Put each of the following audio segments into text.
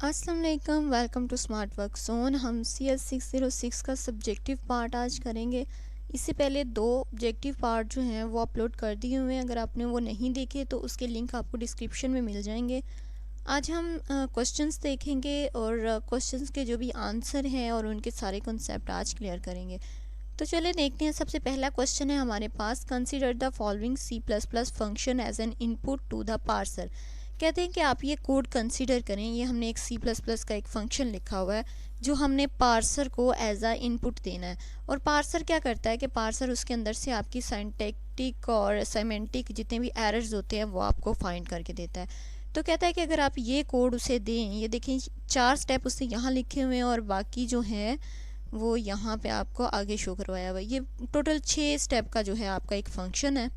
अस्सलाम वालेकुम, welcome to smart work zone. हम CS 606 का सब्जेक्टिव पार्ट आज करेंगे। इससे पहले 2 ऑब्जेक्टिव पार्ट जो हैं वो अपलोड कर दिए हुए हैं। अगर आपने वो नहीं देखे तो उसके लिंक आपको डिस्क्रिप्शन में मिल जाएंगे। आज हम क्वेश्चंस देखेंगे और क्वेश्चंस के जो भी आंसर हैं और उनके सारे कॉन्सेप्ट आज क्लियर करेंगे। तो चलिए देखते हैं। सबसे पहला क्वेश्चन है हमारे पास, consider the following C++ function as an input to the parser. कहते हैं कि आप ये कोड कंसीडर करें। ये हमने एक C++ का एक फंक्शन लिखा हुआ है जो हमने पार्सर को एज अ इनपुट देना है। और पार्सर क्या करता है कि पार्सर उसके अंदर से आपकी सिंटैक्टिक और सेमेंटिक जितने भी एरर्स होते हैं वो आपको फाइंड करके देता है। तो कहता है कि अगर आप ये कोड उसे दें, ये देखें 4 स्टेप उससे यहाँ लिखे हुए हैं और बाकी जो है वो यहाँ पे आपको आगे शो करवाया हुआ है। ये टोटल 6 स्टेप का जो है आपका एक फंक्शन है।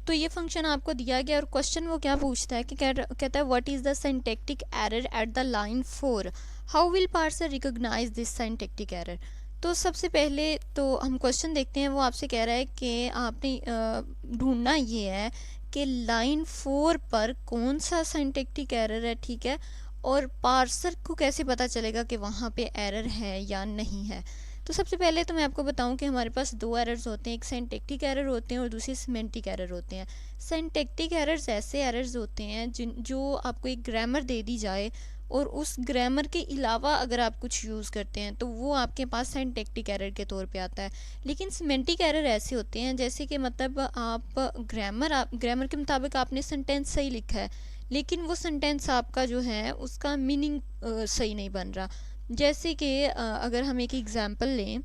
तो ये फंक्शन आपको दिया गया और क्वेश्चन वो क्या पूछता है कि कहता है what is the syntactic error at the line 4, how will parser recognise this syntactic error. तो सबसे पहले तो हम क्वेश्चन देखते हैं। वो आपसे कह रहा है कि आपने ढूंढना ये है कि लाइन 4 पर कौन सा सिंटैक्टिक एरर है, ठीक है, और पार्सर को कैसे पता चलेगा कि वहाँ पे एरर है या नहीं है। तो सबसे पहले तो मैं आपको बताऊं कि हमारे पास 2 एरर्स होते हैं, एक सिंटैक्टिक एरर होते हैं और दूसरे सिमेंटिक एरर होते हैं। सिंटैक्टिक एरर्स ऐसे एरर्स होते हैं जो आपको एक ग्रामर दे दी जाए और उस ग्रामर के अलावा अगर आप कुछ यूज़ करते हैं तो वो आपके पास सिंटैक्टिक एरर के तौर पे आता है। लेकिन सिमेंटिक एरर ऐसे होते हैं जैसे कि मतलब आप ग्रामर के मुताबिक आपने सेंटेंस सही लिखा है लेकिन वो सेंटेंस आपका जो है उसका मीनिंग सही नहीं बन रहा। जैसे कि अगर हम एक एग्जांपल लें,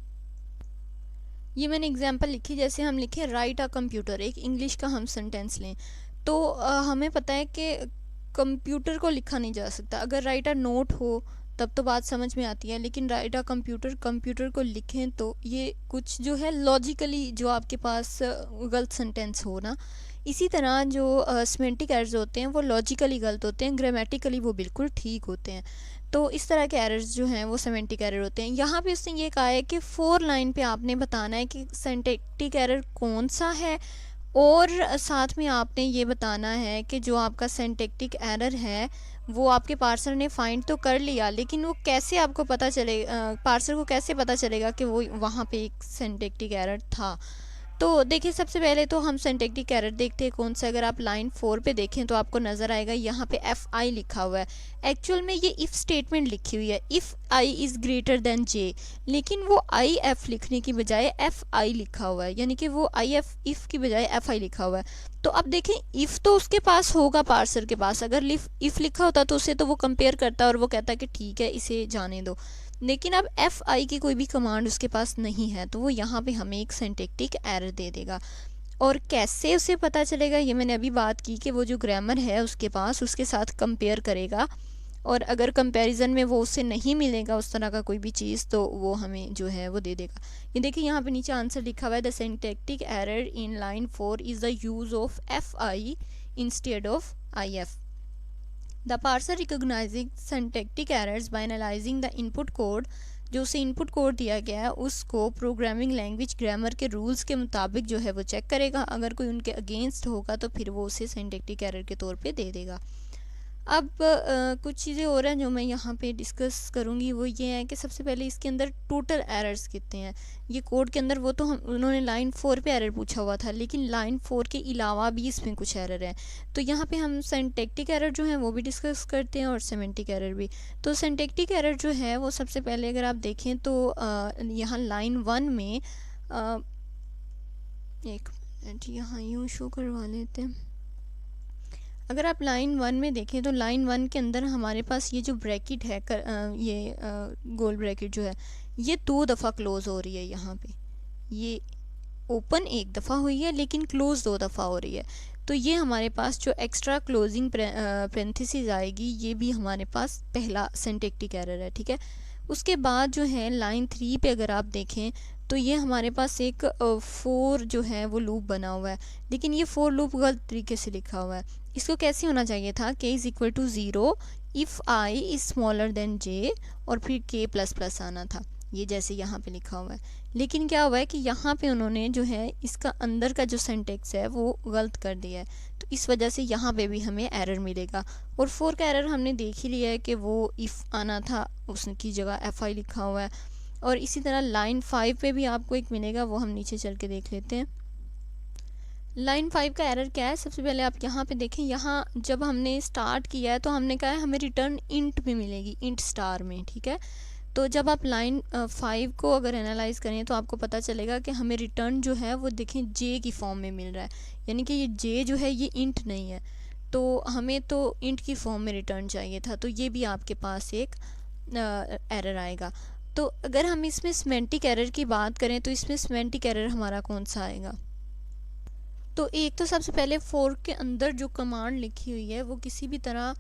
ये मैंने एग्जांपल लिखी, जैसे हम लिखे राइट अ कंप्यूटर, एक इंग्लिश का हम सेंटेंस लें तो हमें पता है कि कंप्यूटर को लिखा नहीं जा सकता। अगर राइट अ नोट हो तब तो बात समझ में आती है, लेकिन राइट अ कंप्यूटर को लिखें तो ये कुछ जो है लॉजिकली जो आपके पास गलत सेंटेंस हो ना। इसी तरह जो सिमेंटिक एरर्स होते हैं वो लॉजिकली गलत होते हैं, ग्रामेटिकली वो बिल्कुल ठीक होते हैं। तो इस तरह के एरर्स जो हैं वो सिमेंटिक एरर होते हैं। यहाँ पे उसने ये कहा है कि 4 लाइन पे आपने बताना है कि सिंटैक्टिक एरर कौन सा है और साथ में आपने ये बताना है कि जो आपका सिंटैक्टिक एरर है वो आपके पार्सर ने फाइंड तो कर लिया लेकिन वो कैसे आपको पता चले, पार्सर को कैसे पता चलेगा कि वो वहाँ पे एक सिंटैक्टिक एरर था। तो देखिए सबसे पहले तो हम सिंटैक्टिक एरर देखते हैं कौन सा। अगर आप लाइन 4 पे देखें तो आपको नज़र आएगा यहाँ पे FI लिखा हुआ है। एक्चुअल में ये इफ़ स्टेटमेंट लिखी हुई है, if I is greater than J, लेकिन वो IF लिखने की बजाय FI लिखा हुआ है, यानी कि वो IF इफ़ की बजाय FI लिखा हुआ है। तो अब देखें इफ़ तो उसके पास होगा पार्सर के पास, अगर इफ़ लिखा होता तो उसे तो वो कंपेयर करता और वो कहता कि ठीक है इसे जाने दो। लेकिन अब FI की कोई भी कमांड उसके पास नहीं है तो वो यहाँ पे हमें एक सिंटैक्टिक एरर दे देगा। और कैसे उसे पता चलेगा, ये मैंने अभी बात की कि वो जो ग्रामर है उसके पास उसके साथ कंपेयर करेगा और अगर कंपैरिजन में वो उससे नहीं मिलेगा उस तरह का कोई भी चीज़ तो वो हमें जो है वो दे देगा। ये देखिए यहाँ पे नीचे आंसर लिखा हुआ है, the syntactic error in line 4 is the use of FI instead of IF। The parser recognizing syntactic errors by analyzing the input code, जो उसे इनपुट कोड दिया गया है उसको प्रोग्रामिंग लैंग्वेज ग्रामर के रूल्स के मुताबिक जो है वो चेक करेगा। अगर कोई उनके अगेंस्ट होगा तो फिर वो उसे सिंटैक्टिक एरर के तौर पे दे देगा। अब कुछ चीज़ें और हैं जो मैं यहाँ पे डिस्कस करूँगी, वो ये है कि सबसे पहले इसके अंदर टोटल एरर्स कितने हैं। ये कोड के अंदर वो तो हम उन्होंने लाइन 4 पे एरर पूछा हुआ था लेकिन लाइन 4 के अलावा भी इसमें कुछ एरर है। तो यहाँ पे हम सिंटैक्टिक एरर जो है वो भी डिस्कस करते हैं और सिमेंटिक एरर भी। तो सिंटैक्टिक एरर जो है वो सबसे पहले अगर आप देखें तो यहाँ लाइन 1 में एक मिनट यहाँ यूँ शो करवा लेते हैं। अगर आप लाइन 1 में देखें तो लाइन 1 के अंदर हमारे पास ये जो ब्रैकेट है ये गोल ब्रैकेट जो है ये 2 दफ़ा क्लोज़ हो रही है। यहाँ पे ये ओपन 1 दफ़ा हुई है लेकिन क्लोज़ 2 दफ़ा हो रही है। तो ये हमारे पास जो एक्स्ट्रा क्लोजिंग पेरेंथेसिस आएगी ये भी हमारे पास पहला सिंटैक्टिक एरर है, ठीक है। उसके बाद जो है लाइन 3 पे अगर आप देखें तो ये हमारे पास एक 4 जो है वो लूप बना हुआ है लेकिन ये 4 लूप गलत तरीके से लिखा हुआ है। इसको कैसे होना चाहिए था, k is equal to 0 if I is smaller than J और फिर k प्लस प्लस आना था। ये जैसे यहाँ पे लिखा हुआ है। लेकिन क्या हुआ है कि यहाँ पे उन्होंने जो है इसका अंदर का जो सिंटैक्स है वो गलत कर दिया है, तो इस वजह से यहाँ पे भी हमें एरर मिलेगा। और 4 का एरर हमने देख ही लिया है कि वो इफ़ आना था, उसकी जगह FI लिखा हुआ है। और इसी तरह लाइन 5 पे भी आपको एक मिलेगा, वो हम नीचे चल के देख लेते हैं। लाइन 5 का एरर क्या है, सबसे पहले आप यहाँ पे देखें, यहाँ जब हमने स्टार्ट किया है तो हमने कहा है हमें रिटर्न इंट में मिलेगी, इंट स्टार में, ठीक है। तो जब आप लाइन 5 को अगर एनालाइज करें तो आपको पता चलेगा कि हमें रिटर्न जो है वो देखें जे की फॉर्म में मिल रहा है, यानी कि ये जे जो है ये इंट नहीं है, तो हमें तो इंट की फॉर्म में रिटर्न चाहिए था, तो ये भी आपके पास एक एरर आएगा। तो अगर हम इसमें सिमेंटिक एरर की बात करें तो इसमें सिमेंटिक एरर हमारा कौन सा आएगा, तो एक तो सबसे पहले 4 के अंदर जो कमांड लिखी हुई है वो किसी भी तरह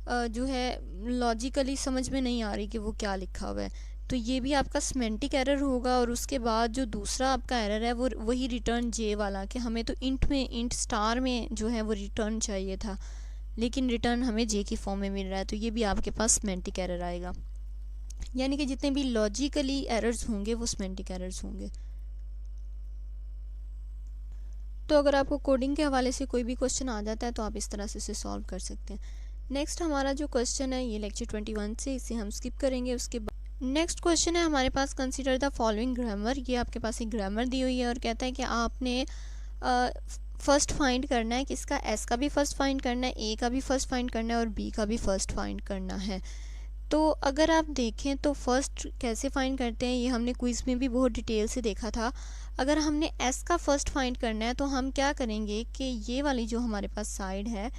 जो है लॉजिकली समझ में नहीं आ रही कि वो क्या लिखा हुआ है, तो ये भी आपका सिमेंटिक एरर होगा। और उसके बाद जो दूसरा आपका एरर है वो वही रिटर्न जे वाला, कि हमें तो इंट में, इंट स्टार में जो है वो रिटर्न चाहिए था, लेकिन रिटर्न हमें जे की फॉर्म में मिल रहा है, तो ये भी आपके पास सिमेंटिक एरर आएगा। यानी कि जितने भी लॉजिकली एरर्स होंगे वो सिमेंटिक एरर्स होंगे। तो अगर आपको कोडिंग के हवाले से कोई भी क्वेश्चन आ जाता है तो आप इस तरह से इसे सॉल्व कर सकते हैं। नेक्स्ट हमारा जो क्वेश्चन है ये लेक्चर 21 से, इसे हम स्किप करेंगे। उसके बाद नेक्स्ट क्वेश्चन है हमारे पास, कंसीडर द फॉलोइंग ग्रामर। ये आपके पास एक ग्रामर दी हुई है और कहता है कि आपने फर्स्ट फाइंड करना है, किसका, एस का भी फर्स्ट फाइंड करना है, ए का भी फर्स्ट फाइंड करना है और बी का भी फर्स्ट फाइंड करना है। तो अगर आप देखें तो फर्स्ट कैसे फाइंड करते हैं ये हमने क्विज़ में भी बहुत डिटेल से देखा था। अगर हमने एस का फर्स्ट फाइंड करना है तो हम क्या करेंगे कि ये वाली जो हमारे पास साइड है,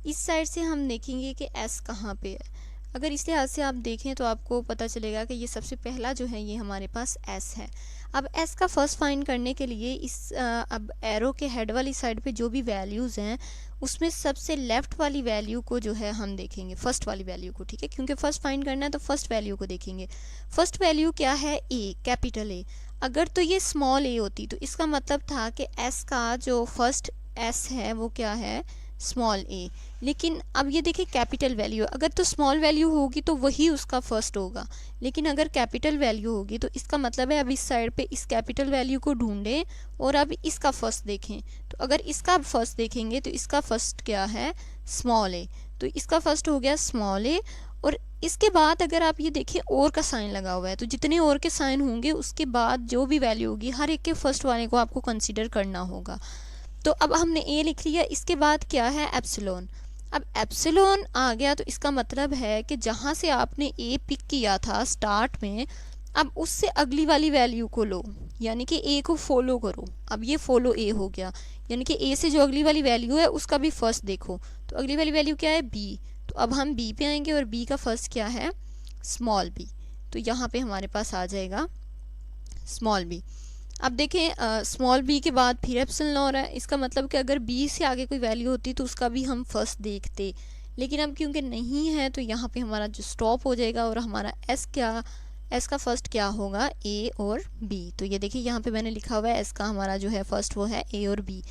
इस साइड से हम देखेंगे कि एस कहाँ पे है। अगर इस लिहाज से आप देखें तो आपको पता चलेगा कि ये सबसे पहला जो है ये हमारे पास एस है। अब एस का फर्स्ट फाइंड करने के लिए इस अब एरो के हेड वाली साइड पे जो भी वैल्यूज़ हैं उसमें सबसे लेफ़्ट वाली वैल्यू को जो है हम देखेंगे, फर्स्ट वाली वैल्यू को, ठीक है, क्योंकि फर्स्ट फाइंड करना है तो फर्स्ट वैल्यू को देखेंगे। फर्स्ट वैल्यू क्या है, ए, कैपिटल ए। अगर तो ये स्मॉल ए होती तो इसका मतलब था कि एस का जो फर्स्ट एस है वो क्या है, स्मॉल ए। लेकिन अब ये देखिए कैपिटल वैल्यू, अगर तो स्मॉल वैल्यू होगी तो वही उसका फर्स्ट होगा, लेकिन अगर कैपिटल वैल्यू होगी तो इसका मतलब है अब इस साइड पे इस कैपिटल वैल्यू को ढूंढें और अब इसका फर्स्ट देखें। तो अगर इसका फर्स्ट देखेंगे तो इसका फर्स्ट क्या है, स्मॉल ए, तो इसका फर्स्ट हो गया स्मॉल ए। और इसके बाद अगर आप ये देखें और का साइन लगा हुआ है, तो जितने और के साइन होंगे उसके बाद जो भी वैल्यू होगी हर एक के फर्स्ट वाले को आपको कंसीडर करना होगा। तो अब हमने ए लिख लिया, इसके बाद क्या है, एप्सिलॉन। अब एप्सिलॉन आ गया तो इसका मतलब है कि जहाँ से आपने ए पिक किया था स्टार्ट में, अब उससे अगली वाली वैल्यू को लो, यानी कि ए को फॉलो करो। अब ये फॉलो ए हो गया, यानी कि ए से जो अगली वाली वैल्यू है उसका भी फर्स्ट देखो। तो अगली वाली वैल्यू क्या है, बी, तो अब हम बी पे आएंगे और बी का फर्स्ट क्या है, स्मॉल बी, तो यहाँ पे हमारे पास आ जाएगा स्मॉल बी। अब देखें स्मॉल बी के बाद फिर एप्सिलॉन हो रहा है, इसका मतलब कि अगर बी से आगे कोई वैल्यू होती तो उसका भी हम फर्स्ट देखते, लेकिन अब क्योंकि नहीं है तो यहाँ पे हमारा जो स्टॉप हो जाएगा और हमारा एस क्या, एस का फर्स्ट क्या होगा, ए और बी। तो ये देखिए यहाँ पे मैंने लिखा हुआ है एस का हमारा जो है फर्स्ट वो है ए और बी।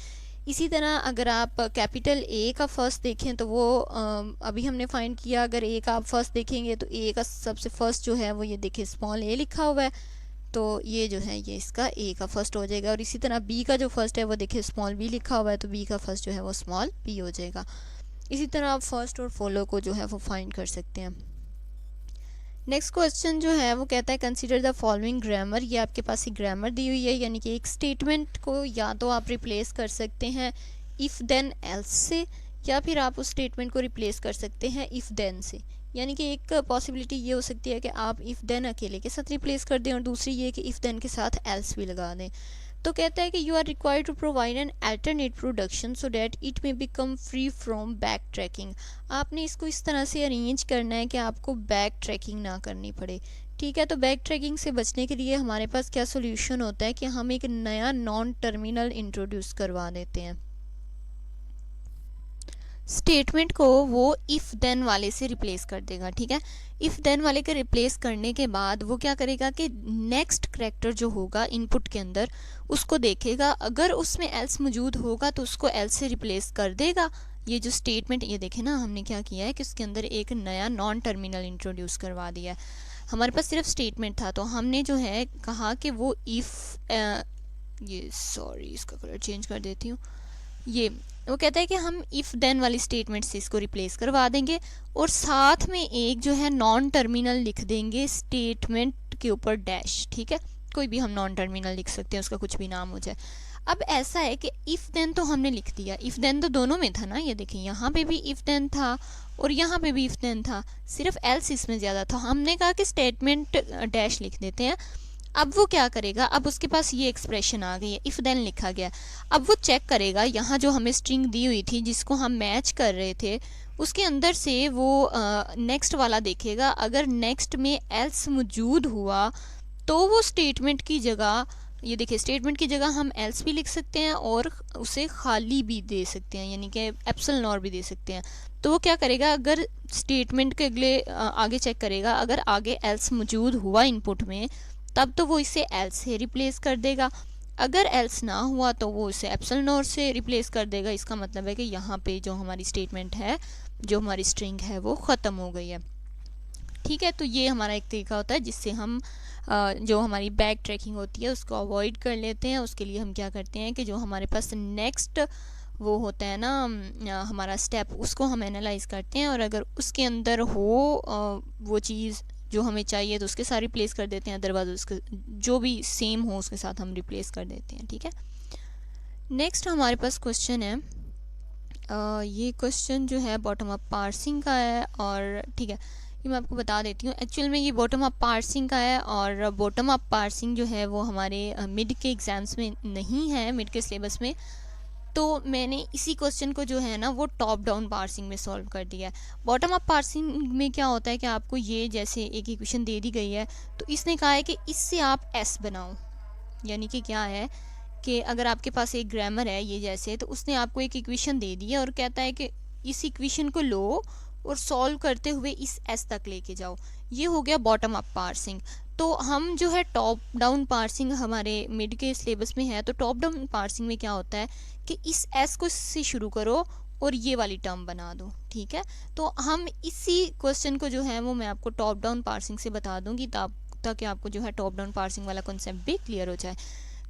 इसी तरह अगर आप कैपिटल ए का फर्स्ट देखें तो वो अभी हमने फाइंड किया, अगर ए का आप फर्स्ट देखेंगे तो ए का सबसे फर्स्ट जो है वो ये देखिए स्मॉल ए लिखा हुआ है, तो ये जो है ये इसका ए का फर्स्ट हो जाएगा। और इसी तरह बी का जो फर्स्ट है वो देखिए स्मॉल बी लिखा हुआ है, तो बी का फर्स्ट जो है वो स्मॉल बी हो जाएगा। इसी तरह आप फर्स्ट और फॉलो को जो है वो फाइंड कर सकते हैं। नेक्स्ट क्वेश्चन जो है वो कहता है कंसीडर द फॉलोइंग ग्रामर। ये आपके पास एक ग्रामर दी हुई है, यानी कि एक स्टेटमेंट को या तो आप रिप्लेस कर सकते हैं इफ़ देन एल्स से, या फिर आप उस स्टेटमेंट को रिप्लेस कर सकते हैं इफ़ देन से। यानी कि एक पॉसिबिलिटी ये हो सकती है कि आप इफ़ देन अकेले के साथ रिप्लेस कर दें और दूसरी ये कि इफ़ देन के साथ एल्स भी लगा दें। तो कहता है कि you are required to provide an alternate production so that it may become free from back tracking. आपने इसको इस तरह से अरेंज करना है कि आपको बैक ट्रैकिंग ना करनी पड़े, ठीक है। तो बैक ट्रैकिंग से बचने के लिए हमारे पास क्या सोल्यूशन होता है कि हम एक नया नॉन टर्मिनल इंट्रोड्यूस करवा देते हैं। स्टेटमेंट को वो इफ़ देन वाले से रिप्लेस कर देगा, ठीक है। इफ़ देन वाले के रिप्लेस करने के बाद वो क्या करेगा कि नेक्स्ट करैक्टर जो होगा इनपुट के अंदर उसको देखेगा, अगर उसमें एल्स मौजूद होगा तो उसको एल्स से रिप्लेस कर देगा, ये जो स्टेटमेंट, ये देखें ना, हमने क्या किया है कि उसके अंदर एक नया नॉन टर्मिनल इंट्रोड्यूस करवा दिया है। हमारे पास सिर्फ स्टेटमेंट था, तो हमने जो है कहा कि वो इफ़, ये सॉरी इसका कलर चेंज कर देती हूँ, ये वो कहता है कि हम इफ़ देन वाली स्टेटमेंट से इसको रिप्लेस करवा देंगे और साथ में एक जो है नॉन टर्मिनल लिख देंगे स्टेटमेंट के ऊपर डैश, ठीक है, कोई भी हम नॉन टर्मिनल लिख सकते हैं, उसका कुछ भी नाम हो जाए। अब ऐसा है कि इफ़ देन तो हमने लिख दिया, इफ़ देन तो दोनों में था ना, ये देखिए यहाँ पे भी इफ़ देन था और यहाँ पे भी इफ़ देन था, सिर्फ एल्स इसमें ज़्यादा था। हमने कहा कि स्टेटमेंट डैश लिख देते हैं। अब वो क्या करेगा, अब उसके पास ये एक्सप्रेशन आ गई है, इफ़ देन लिखा गया, अब वो चेक करेगा यहाँ जो हमें स्ट्रिंग दी हुई थी जिसको हम मैच कर रहे थे, उसके अंदर से वो नेक्स्ट वाला देखेगा। अगर नेक्स्ट में एल्स मौजूद हुआ तो वो स्टेटमेंट की जगह, ये देखिए स्टेटमेंट की जगह हम एल्स भी लिख सकते हैं और उसे खाली भी दे सकते हैं, यानी कि एप्सिलॉन नॉर भी दे सकते हैं। तो वो क्या करेगा, अगर स्टेटमेंट के अगले आगे चेक करेगा, अगर आगे एल्स मौजूद हुआ इनपुट में, तब तो वो इसे एल्स से रिप्लेस कर देगा। अगर एल्स ना हुआ तो वो इसे एप्सिलॉन नॉर से रिप्लेस कर देगा। इसका मतलब है कि यहाँ पे जो हमारी स्टेटमेंट है, जो हमारी स्ट्रिंग है, वो ख़त्म हो गई है। ठीक है, तो ये हमारा एक तरीका होता है जिससे हम जो हमारी बैक ट्रैकिंग होती है उसको अवॉइड कर लेते हैं। उसके लिए हम क्या करते हैं कि जो हमारे पास नेक्स्ट वो होता है ना हमारा स्टेप, उसको हम एनालाइज करते हैं और अगर उसके अंदर हो वो चीज़ जो हमें चाहिए तो उसके साथ रिप्लेस कर देते हैं, अदरवाइज उसके जो भी सेम हो उसके साथ हम रिप्लेस कर देते हैं। ठीक है, नेक्स्ट हमारे पास क्वेश्चन है, ये क्वेश्चन जो है बॉटम अप पार्सिंग का है और ठीक है, ये मैं आपको बता देती हूँ। एक्चुअल में ये बॉटम अप पार्सिंग का है और बॉटम अप पार्सिंग जो है वो हमारे मिड के एग्ज़ाम्स में नहीं है, मिड के सिलेबस में। तो मैंने इसी क्वेश्चन को जो है ना वो टॉप डाउन पार्सिंग में सॉल्व कर दिया है। बॉटम अप पार्सिंग में क्या होता है कि आपको ये जैसे एक इक्वेशन दे दी गई है, तो इसने कहा है कि इससे आप एस बनाओ, यानी कि क्या है कि अगर आपके पास एक ग्रामर है ये जैसे, तो उसने आपको एक इक्वेशन दे दी है और कहता है कि इस इक्वेशन को लो और सॉल्व करते हुए इस एस तक लेके जाओ। ये हो गया बॉटम अप पार्सिंग। तो हम जो है टॉप डाउन पार्सिंग हमारे मिड के सिलेबस में है, तो टॉप डाउन पार्सिंग में क्या होता है कि इस एस को से शुरू करो और ये वाली टर्म बना दो। ठीक है, तो हम इसी क्वेश्चन को जो है वो मैं आपको टॉप डाउन पार्सिंग से बता दूंगी ताकि आपको जो है टॉप डाउन पार्सिंग वाला कॉन्सेप्ट भी क्लियर हो जाए।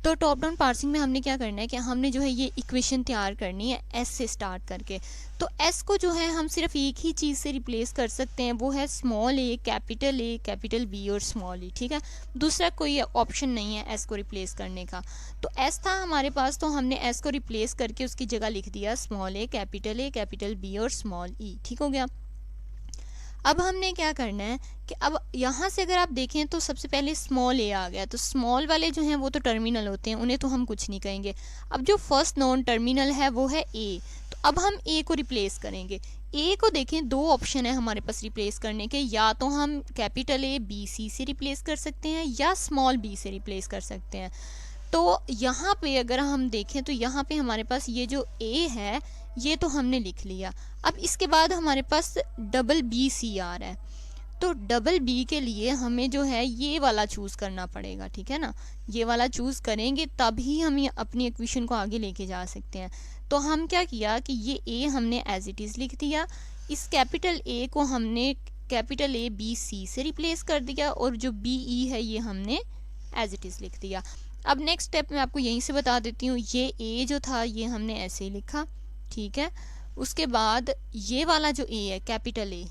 तो टॉप डाउन पार्सिंग में हमने क्या करना है कि हमने जो है ये इक्वेशन तैयार करनी है एस से स्टार्ट करके। तो एस को जो है हम सिर्फ एक ही चीज़ से रिप्लेस कर सकते हैं, वो है स्मॉल ए कैपिटल बी और स्मॉल ई। ठीक है, दूसरा कोई ऑप्शन नहीं है एस को रिप्लेस करने का। तो एस था हमारे पास, तो हमने एस को रिप्लेस करके उसकी जगह लिख दिया स्मॉल ए कैपिटल बी और स्मॉल ई। ठीक हो गया। अब हमने क्या करना है कि अब यहाँ से अगर आप देखें तो सबसे पहले स्मॉल ए आ गया, तो स्मॉल वाले जो हैं वो तो टर्मिनल होते हैं, उन्हें तो हम कुछ नहीं कहेंगे। अब जो फर्स्ट नॉन टर्मिनल है वो है ए, तो अब हम ए को रिप्लेस करेंगे। ए को देखें, दो ऑप्शन है हमारे पास रिप्लेस करने के, या तो हम कैपिटल ए बी सी से रिप्लेस कर सकते हैं या स्मॉल बी से रिप्लेस कर सकते हैं। तो यहाँ पे अगर हम देखें तो यहाँ पे हमारे पास ये जो ए है ये तो हमने लिख लिया। अब इसके बाद हमारे पास डबल बी सी आ रहा है, तो डबल बी के लिए हमें जो है ये वाला चूज़ करना पड़ेगा। ठीक है ना, ये वाला चूज़ करेंगे तभी हम ये अपनी इक्वेशन को आगे लेके जा सकते हैं। तो हम क्या किया कि ये ए हमने एज इट इज़ लिख दिया, इस कैपिटल ए को हमने कैपिटल ए बी सी से रिप्लेस कर दिया और जो बी ई है ये हमने एज इट इज़ लिख दिया। अब नेक्स्ट स्टेप मैं आपको यहीं से बता देती हूँ, ये ए जो था ये हमने ऐसे ही लिखा। ठीक है, उसके बाद ये वाला जो ए है कैपिटल ए,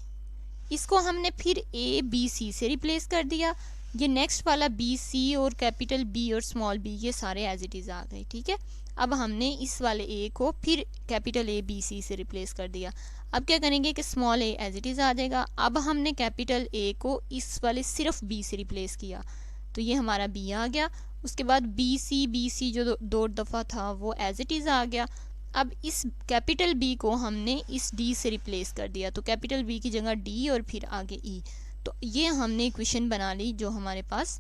इसको हमने फिर ए बी सी से रिप्लेस कर दिया। ये नेक्स्ट वाला बी सी और कैपिटल बी और स्मॉल बी ये सारे एज इट इज़ आ गए। ठीक है, अब हमने इस वाले ए को फिर कैपिटल ए बी सी से रिप्लेस कर दिया। अब क्या करेंगे कि small A as it is आ जाएगा। अब हमने कैपिटल ए को इस वाले सिर्फ बी से रिप्लेस किया, तो ये हमारा बी आ गया। उसके बाद बी सी जो दो दफ़ा था वो एज इट इज़ आ गया। अब इस कैपिटल बी को हमने इस डी से रिप्लेस कर दिया, तो कैपिटल बी की जगह डी और फिर आगे ई। तो ये हमने इक्वेशन बना ली जो हमारे पास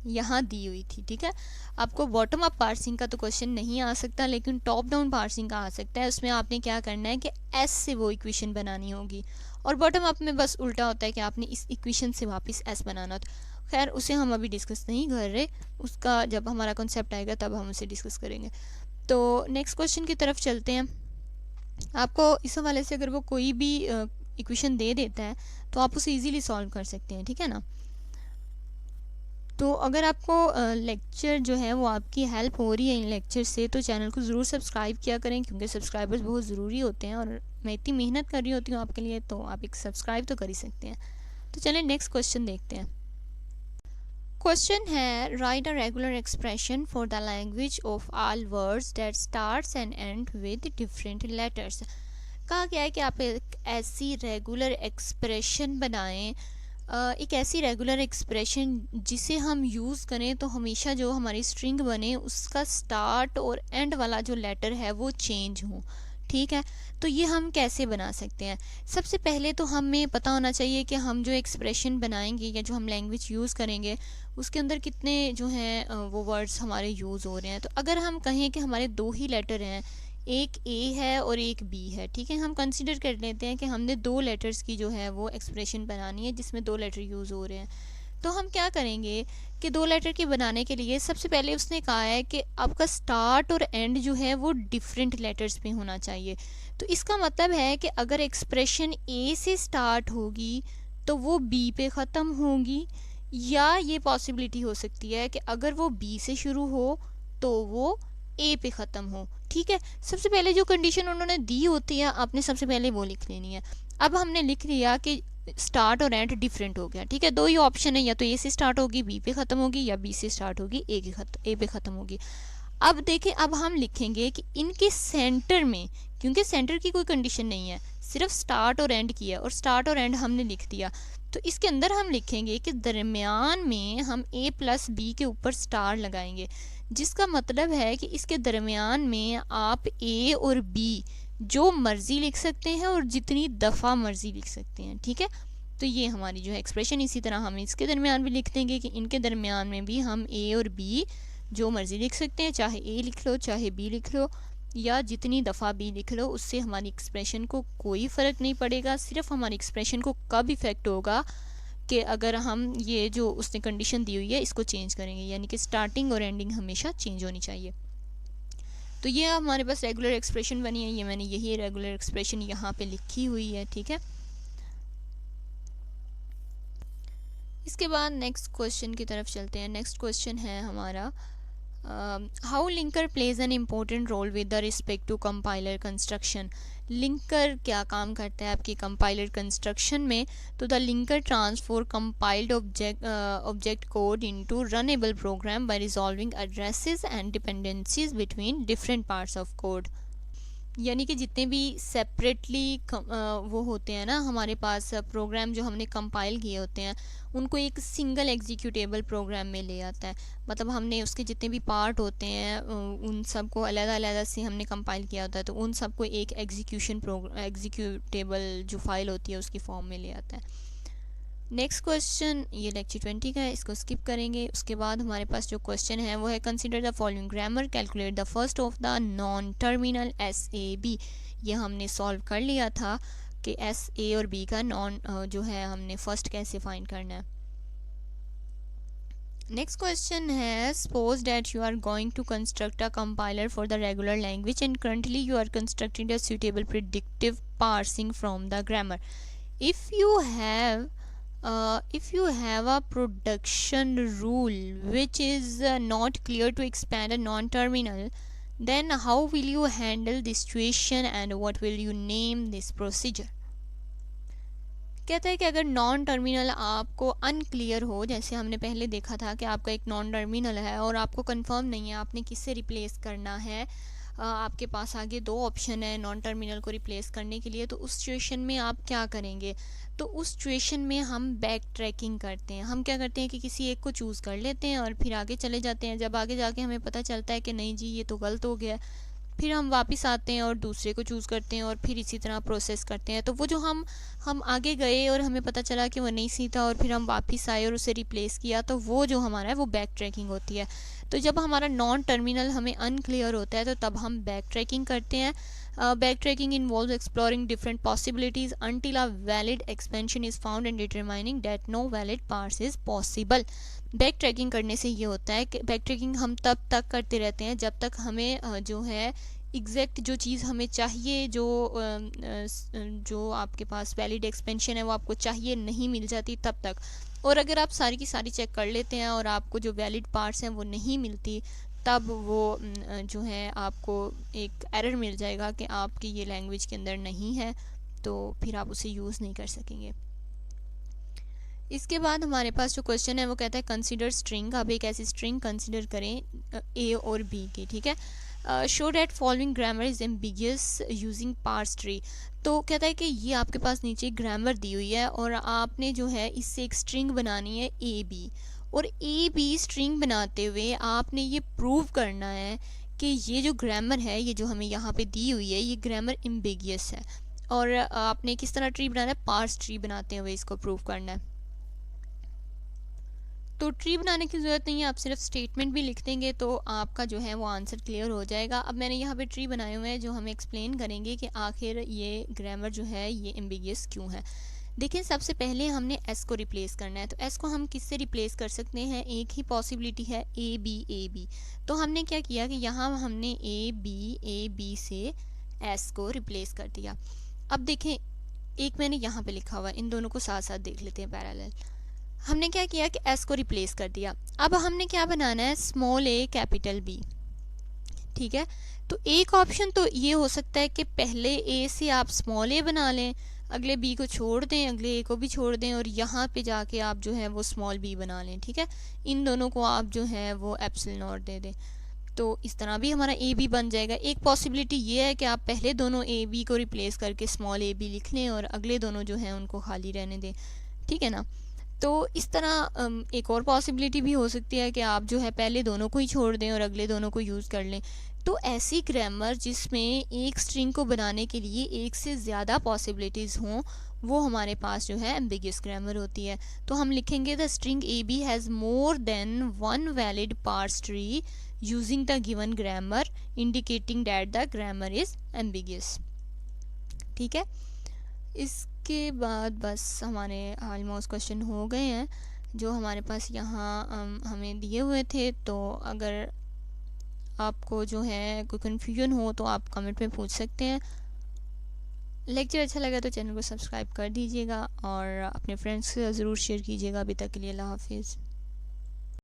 यहाँ दी हुई थी। ठीक है, आपको बॉटम अप पार्सिंग का तो क्वेश्चन नहीं आ सकता, लेकिन टॉप डाउन पार्सिंग का आ सकता है। उसमें आपने क्या करना है कि एस से वो इक्वेशन बनानी होगी, और बॉटम अप में बस उल्टा होता है कि आपने इस इक्वेशन से वापस एस बनाना। खैर उसे हम अभी डिस्कस नहीं कर रहे, उसका जब हमारा कॉन्सेप्ट आएगा तब हम उसे डिस्कस करेंगे। तो नेक्स्ट क्वेश्चन की तरफ चलते हैं। आपको इस हवाले से अगर वो कोई भी इक्वेशन दे देता है तो आप उसे इजीली सॉल्व कर सकते हैं, ठीक है ना। तो अगर आपको लेक्चर जो है वो आपकी हेल्प हो रही है इन लेक्चर से, तो चैनल को ज़रूर सब्सक्राइब किया करें, क्योंकि सब्सक्राइबर्स बहुत ज़रूरी होते हैं और मैं इतनी मेहनत कर रही होती हूँ आपके लिए, तो आप एक सब्सक्राइब तो कर ही सकते हैं। तो चलिए नेक्स्ट क्वेश्चन देखते हैं। क्वेश्चन है, right a regular expression for the language of all words that starts and and with different letters. कहा गया है कि आप एक ऐसी रेगुलर एक्सप्रेशन बनाएं, एक ऐसी रेगुलर एक्सप्रेशन जिसे हम यूज़ करें तो हमेशा जो हमारी स्ट्रिंग बने उसका स्टार्ट और एंड वाला जो लेटर है वो चेंज हो, ठीक है। तो ये हम कैसे बना सकते हैं? सबसे पहले तो हमें पता होना चाहिए कि हम जो एक्सप्रेशन बनाएंगे या जो हम लैंग्वेज यूज़ करेंगे उसके अंदर कितने जो हैं वो वर्ड्स हमारे यूज़ हो रहे हैं। तो अगर हम कहें कि हमारे दो ही लेटर हैं, एक ए है और एक बी है, ठीक है, हम कंसिडर कर लेते हैं कि हमने दो लेटर्स की जो है वो एक्सप्रेशन बनानी है जिसमें दो लेटर यूज़ हो रहे हैं। तो हम क्या करेंगे कि दो लेटर की बनाने के लिए सबसे पहले उसने कहा है कि आपका स्टार्ट और एंड जो है वो डिफरेंट लेटर्स पे होना चाहिए। तो इसका मतलब है कि अगर एक्सप्रेशन ए से स्टार्ट होगी तो वो बी पे ख़त्म होगी, या ये पॉसिबिलिटी हो सकती है कि अगर वो बी से शुरू हो तो वो ए पे ख़त्म हो, ठीक है। सबसे पहले जो कंडीशन उन्होंने दी होती है आपने सबसे पहले वो लिख लेनी है। अब हमने लिख लिया कि स्टार्ट और एंड डिफरेंट हो गया, ठीक है। दो ही ऑप्शन है, या तो ए से स्टार्ट होगी बी पे ख़त्म होगी, या बी से स्टार्ट होगी ए पे ख़त्म होगी। अब देखें, अब हम लिखेंगे कि इनके सेंटर में, क्योंकि सेंटर की कोई कंडीशन नहीं है, सिर्फ स्टार्ट और एंड की है, और स्टार्ट और एंड हमने लिख दिया, तो इसके अंदर हम लिखेंगे कि दरमियान में हम ए प्लस बी के ऊपर स्टार लगाएंगे, जिसका मतलब है कि इसके दरमियान में आप ए और बी जो मर्ज़ी लिख सकते हैं और जितनी दफ़ा मर्ज़ी लिख सकते हैं, ठीक है। तो ये हमारी जो है एक्सप्रेशन, इसी तरह हम इसके दरमियान भी लिख देंगे कि इनके दरमियान में भी हम ए और बी जो मर्ज़ी लिख सकते हैं, चाहे ए लिख लो चाहे बी लिख लो या जितनी दफ़ा बी लिख लो, उससे हमारी एक्सप्रेशन को कोई फ़र्क नहीं पड़ेगा। सिर्फ हमारी एक्सप्रेशन को कब इफ़ेक्ट होगा कि अगर हम ये जो उसने कंडीशन दी हुई है इसको चेंज करेंगे, यानी कि स्टार्टिंग और एंडिंग हमेशा चेंज होनी चाहिए। तो ये हमारे पास रेगुलर एक्सप्रेशन बनी है, ये मैंने यही रेगुलर एक्सप्रेशन यहाँ पे लिखी हुई है, ठीक है। इसके बाद नेक्स्ट क्वेश्चन की तरफ चलते हैं। नेक्स्ट क्वेश्चन है हमारा, how linker plays an important role with the respect to compiler construction. Linker क्या काम करता है आपकी कंपाइलर कंस्ट्रक्शन में? तो the linker transform compiled object code into runnable program by resolving addresses and dependencies between different parts of code. यानी कि जितने भी सेपरेटली वो होते हैं ना हमारे पास प्रोग्राम जो हमने कंपाइल किए होते हैं, उनको एक सिंगल एग्जीक्यूटेबल प्रोग्राम में ले आता है। मतलब हमने उसके जितने भी पार्ट होते हैं उन सब को अलग-अलग से हमने कंपाइल किया होता है, तो उन सबको एक एग्जीक्यूटेबल जो फाइल होती है उसकी फॉर्म में ले आता है। नेक्स्ट क्वेश्चन ये लेक्चर 20 का है, इसको स्किप करेंगे। उसके बाद हमारे पास जो क्वेश्चन है वो है, consider the following grammar, calculate the first of the non terminal S A B. ये हमने सॉल्व कर लिया था कि एस ए और बी का नॉन जो है हमने फर्स्ट कैसे फाइंड करना है। नेक्स्ट क्वेश्चन है, suppose that you are going to construct a compiler for the regular language and currently you are constructing a suitable predictive parsing from the grammar. If you have a production rule which is not clear to expand a non-terminal, then how will you handle this situation and what will you name this procedure? कहता है कि अगर non terminal आपको unclear हो, जैसे हमने पहले देखा था कि आपका एक नॉन टर्मिनल है और आपको कंफर्म नहीं है आपने किससे रिप्लेस करना है, आपके पास आगे दो ऑप्शन है नॉन टर्मिनल को रिप्लेस करने के लिए, तो उस सिचुएशन में आप क्या करेंगे? तो उस सिचुएशन में हम बैक ट्रैकिंग करते हैं। हम क्या करते हैं कि किसी एक को चूज़ कर लेते हैं और फिर आगे चले जाते हैं। जब आगे जाके हमें पता चलता है कि नहीं जी ये तो गलत हो गया, फिर हम वापस आते हैं और दूसरे को चूज़ करते हैं और फिर इसी तरह प्रोसेस करते हैं। तो वो जो हम आगे गए और हमें पता चला कि वो नहीं सही था और फिर हम वापस आए और उसे रिप्लेस किया, तो वो जो हमारा है वो बैक ट्रैकिंग होती है। तो जब हमारा नॉन टर्मिनल हमें अनक्लियर होता है तो तब हम बैक ट्रैकिंग करते हैं। Back tracking involves exploring different possibilities until a valid expansion is found and determining that no valid path is possible. Back tracking करने से ये होता है कि बैक ट्रैकिंग हम तब तक करते रहते हैं जब तक हमें जो है एग्जैक्ट जो चीज़ हमें चाहिए, जो आपके पास वैलिड एक्सपेंशन है वो आपको चाहिए नहीं मिल जाती तब तक। और अगर आप सारी की सारी चेक कर लेते हैं और आपको जो वैलिड पार्ट्स हैं वो नहीं मिलती, तब वो जो है आपको एक एरर मिल जाएगा कि आपकी ये लैंग्वेज के अंदर नहीं है, तो फिर आप उसे यूज़ नहीं कर सकेंगे। इसके बाद हमारे पास जो क्वेश्चन है वो कहता है कंसीडर स्ट्रिंग। आप एक ऐसी स्ट्रिंग कंसीडर करें ए और बी की, ठीक है। Show that following grammar is ambiguous using parse tree. तो कहता है कि ये आपके पास नीचे ग्रामर दी हुई है और आपने जो है इससे एक स्ट्रिंग बनानी है ए बी, और ए बी स्ट्रिंग बनाते हुए आपने ये प्रूव करना है कि ये जो ग्रामर है, ये जो हमें यहाँ पे दी हुई है, ये ग्रामर एम्बिगियस है। और आपने किस तरह ट्री बनाना है, पार्स ट्री बनाते हुए इसको प्रूव करना है। तो ट्री बनाने की ज़रूरत नहीं है, आप सिर्फ स्टेटमेंट भी लिख देंगे तो आपका जो है वो आंसर क्लियर हो जाएगा। अब मैंने यहाँ पे ट्री बनाए हुए हैं जो हमें एक्सप्लेन करेंगे कि आखिर ये ग्रामर जो है ये एम्बिगियस क्यों है। देखिए, सबसे पहले हमने एस को रिप्लेस करना है। तो एस को हम किससे रिप्लेस कर सकते हैं, एक ही पॉसिबिलिटी है, ए बी। तो हमने क्या किया कि यहाँ हमने ए बी से एस को रिप्लेस कर दिया। अब देखें, एक मैंने यहाँ पे लिखा हुआ है, इन दोनों को साथ साथ देख लेते हैं पैरेलल। हमने क्या किया कि एस को रिप्लेस कर दिया। अब हमने क्या बनाना है, स्मॉल ए कैपिटल बी, ठीक है। तो एक ऑप्शन तो ये हो सकता है कि पहले ए से आप स्मॉल ए बना लें, अगले बी को छोड़ दें, अगले ए को भी छोड़ दें, और यहाँ पे जाके आप जो है वो स्मॉल बी बना लें, ठीक है। इन दोनों को आप जो है वो एप्सिलॉन नॉट दे दें, तो इस तरह भी हमारा ए बी बन जाएगा। एक पॉसिबिलिटी ये है कि आप पहले दोनों ए बी को रिप्लेस करके स्मॉल ए बी लिख लें और अगले दोनों जो हैं उनको खाली रहने दें, ठीक है ना। तो इस तरह एक और पॉसिबिलिटी भी हो सकती है कि आप जो है पहले दोनों को ही छोड़ दें और अगले दोनों को यूज़ कर लें। तो ऐसी ग्रामर जिसमें एक स्ट्रिंग को बनाने के लिए एक से ज़्यादा पॉसिबिलिटीज़ हों, वो हमारे पास जो है एम्बिगियस ग्रामर होती है। तो हम लिखेंगे the string A B has more than one valid parse tree using the given grammar indicating that the grammar is ambiguous, ठीक है। इसके बाद बस हमारे ऑलमोस्ट क्वेश्चन हो गए हैं जो हमारे पास यहाँ हमें दिए हुए थे। तो अगर आपको जो है कोई कन्फ्यूजन हो तो आप कमेंट में पूछ सकते हैं। लेक्चर अच्छा लगा तो चैनल को सब्सक्राइब कर दीजिएगा और अपने फ्रेंड्स से ज़रूर शेयर कीजिएगा। अभी तक के लिए अल्लाह हाफिज़।